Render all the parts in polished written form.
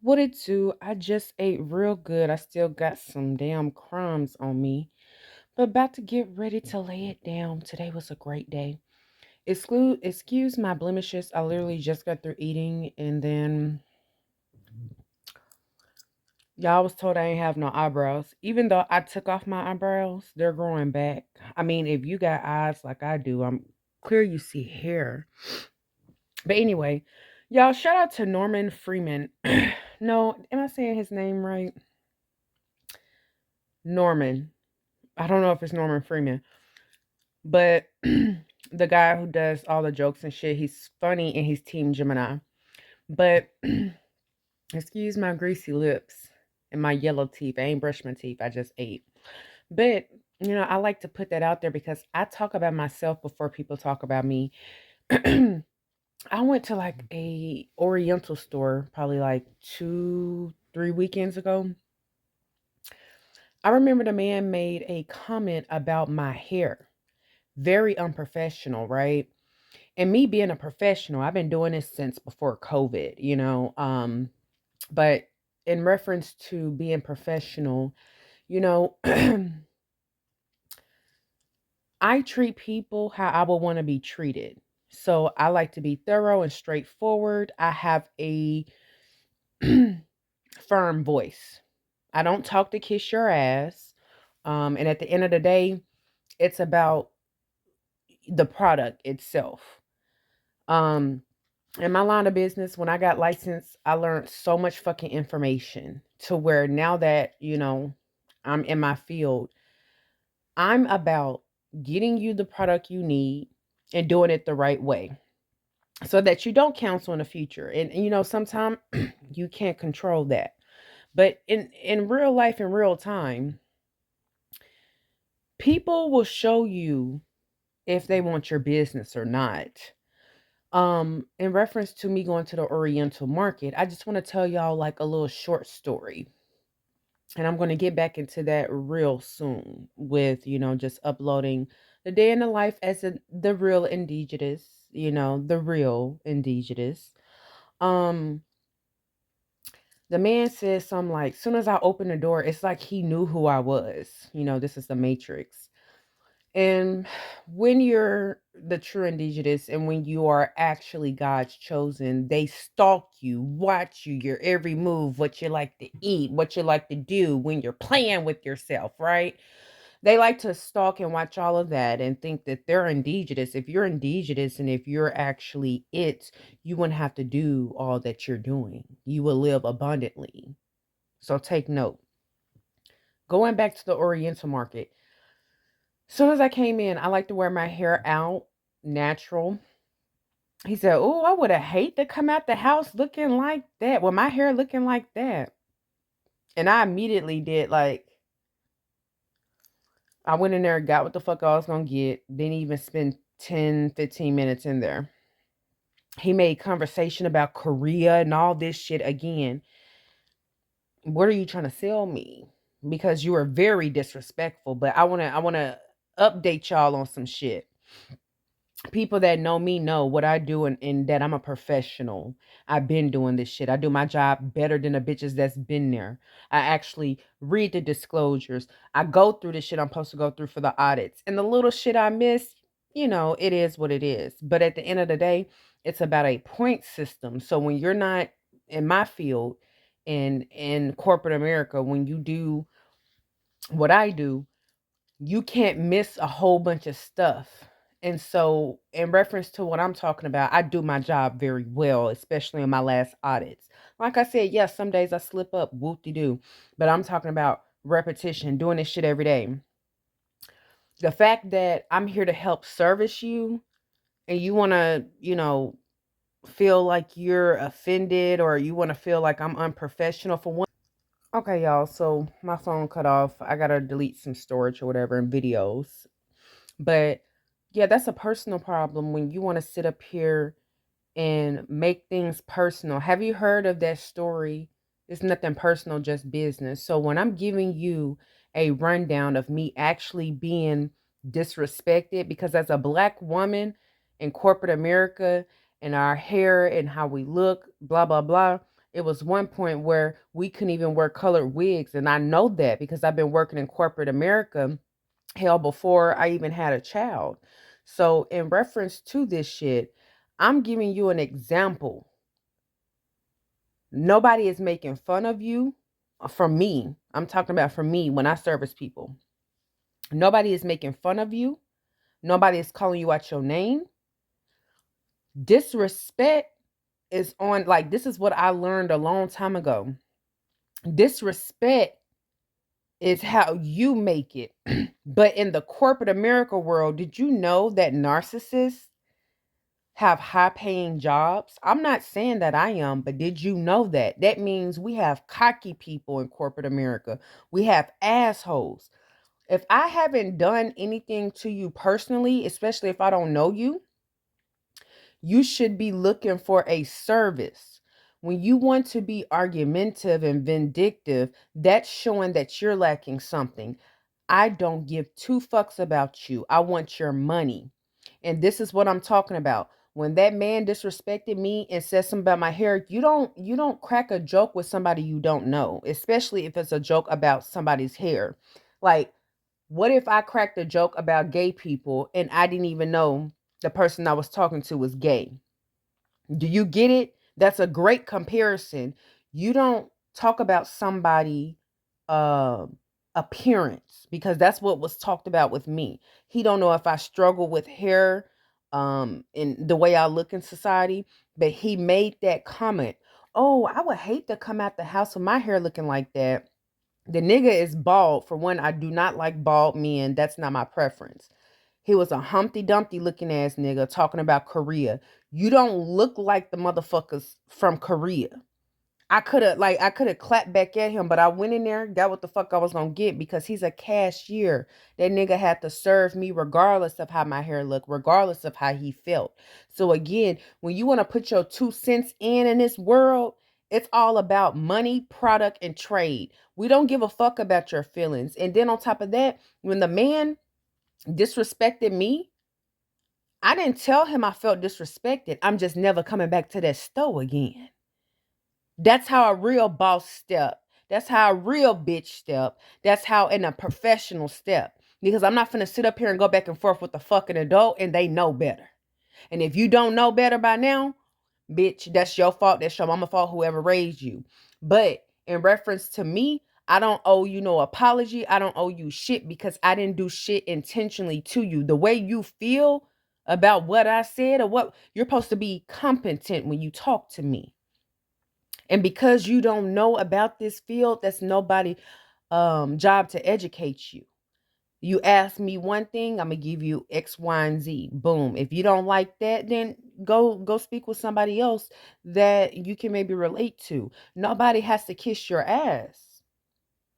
What it do? I just ate real good. I still got some damn crumbs on me, but about to get ready to lay it down. Today was a great day. Excuse my blemishes. I literally just got through eating, and then y'all was told I ain't have no eyebrows. Even though I took off my eyebrows, they're growing back. I mean, if you got eyes like I do, I'm clear you see hair. But anyway, y'all, shout out to Norman Freeman. No, am I saying his name right? Norman. I don't know if it's Norman Freeman, but the guy who does all the jokes and shit, he's funny and he's Team Gemini. But excuse my greasy lips and my yellow teeth. I ain't brushed my teeth. I just ate. But I like to put that out there because I talk about myself before people talk about me. I went to like a Oriental store probably like 2, 3 weekends ago. I remember the man made a comment about my hair. Very unprofessional, right? And me being a professional, I've been doing this since before COVID. But in reference to being professional, you know, I treat people how I would want to be treated. So I like to be thorough and straightforward. I have a firm voice. I don't talk to kiss your ass. And at the end of the day, it's about the product itself. Um, in my line of business, when I got licensed, I learned so much fucking information to where now that, I'm in my field, I'm about getting you the product you need and doing it the right way so that you don't cancel in the future. And sometimes you can't control that. But in real life, in real time, people will show you if they want your business or not. In reference to me going to the Oriental market, I just want to tell y'all like a little short story. And I'm going to get back into that real soon with, just uploading the day in the life as the real indigenous, the real indigenous. Um, the man says something like, soon as I opened the door, it's like he knew who I was. This is the Matrix. And when you're the true indigenous and when you are actually God's chosen, they stalk you, watch you, your every move, what you like to eat, what you like to do when you're playing with yourself, right? They like to stalk and watch all of that and think that they're indigenous. If you're indigenous and if you're actually it, you wouldn't have to do all that you're doing. You will live abundantly. So take note. Going back to the Oriental market, soon as I came in, I like to wear my hair out natural. He said, "Oh, I would have hate to come out the house looking like that. With my hair looking like that." And I immediately did like I went in there, got what the fuck I was gonna get. Didn't even spend 10, 15 minutes in there. He made conversation about Korea and all this shit again. What are you trying to sell me? Because you are very disrespectful. But I wanna update y'all on some shit. People that know me know what I do and that I'm a professional. I've been doing this shit. I do my job better than the bitches that's been there. I actually read the disclosures. I go through the shit I'm supposed to go through for the audits. And the little shit I miss, it is what it is. But at the end of the day, it's about a point system. So when you're not in my field in corporate America, when you do what I do, you can't miss a whole bunch of stuff. And so, in reference to what I'm talking about, I do my job very well, especially in my last audits. Like I said, yes, some days I slip up, whoop de doo, but I'm talking about repetition, doing this shit every day. The fact that I'm here to help service you and you want to, feel like you're offended or you want to feel like I'm unprofessional for one. Okay, y'all, so my phone cut off. I got to delete some storage or whatever in videos. But yeah, that's a personal problem when you want to sit up here and make things personal. Have you heard of that story? It's nothing personal, just business. So when I'm giving you a rundown of me actually being disrespected, because as a black woman in corporate America and our hair and how we look, blah, blah, blah, It was one point where we couldn't even wear colored wigs. And I know that because I've been working in corporate America, hell, before I even had a child. So, in reference to this shit, I'm giving you an example. Nobody is making fun of you. From me, I'm talking about from me when I service people. Nobody is making fun of you. Nobody is calling you out your name. Disrespect is on, like, this is what I learned a long time ago. Disrespect is how you make it. But in the corporate America world, did you know that narcissists have high paying jobs? I'm not saying that I am, but did you know that? That means we have cocky people in corporate America. We have assholes. If I haven't done anything to you personally, especially if I don't know you, you should be looking for a service. When you want to be argumentative and vindictive, that's showing that you're lacking something. I don't give two fucks about you. I want your money. And this is what I'm talking about. When that man disrespected me and said something about my hair, you don't crack a joke with somebody you don't know, especially if it's a joke about somebody's hair. Like, what if I cracked a joke about gay people and I didn't even know the person I was talking to was gay? Do you get it? That's a great comparison. You don't talk about somebody appearance, because that's what was talked about with me. He don't know if I struggle with hair in the way I look in society, but he made that comment. Oh, I would hate to come out the house with my hair looking like that. The nigga is bald. For one, I do not like bald men. That's not my preference. He was a Humpty Dumpty looking ass nigga talking about Korea. You don't look like the motherfuckers from Korea. I could have clapped back at him, but I went in there, got what the fuck I was gonna get, because he's a cashier. That nigga had to serve me regardless of how my hair looked, regardless of how he felt. So again, when you want to put your 2 cents in this world, it's all about money, product, and trade. We don't give a fuck about your feelings. And then on top of that, when the man disrespected me, I didn't tell him I felt disrespected. I'm just never coming back to that store again. That's how a real boss step. That's how a real bitch step. That's how in a professional step. Because I'm not finna sit up here and go back and forth with a fucking adult and they know better. And if you don't know better by now, bitch, that's your fault. That's your mama fault, whoever raised you. But in reference to me, I don't owe you no apology. I don't owe you shit because I didn't do shit intentionally to you. The way you feel about what I said, or what, you're supposed to be competent when you talk to me. And because you don't know about this field, that's nobody job to educate you. You ask me one thing, I'm gonna give you X, Y, and Z. Boom. If you don't like that, then go speak with somebody else that you can maybe relate to. Nobody has to kiss your ass.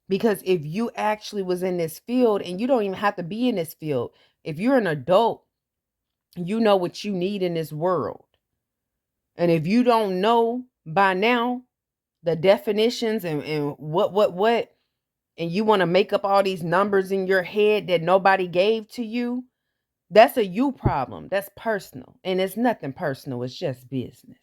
Because if you actually was in this field, and you don't even have to be in this field, if you're an adult, you know what you need in this world. And if you don't know by now the definitions and what, and you want to make up all these numbers in your head that nobody gave to you, that's a you problem. That's personal. And it's nothing personal. It's just business.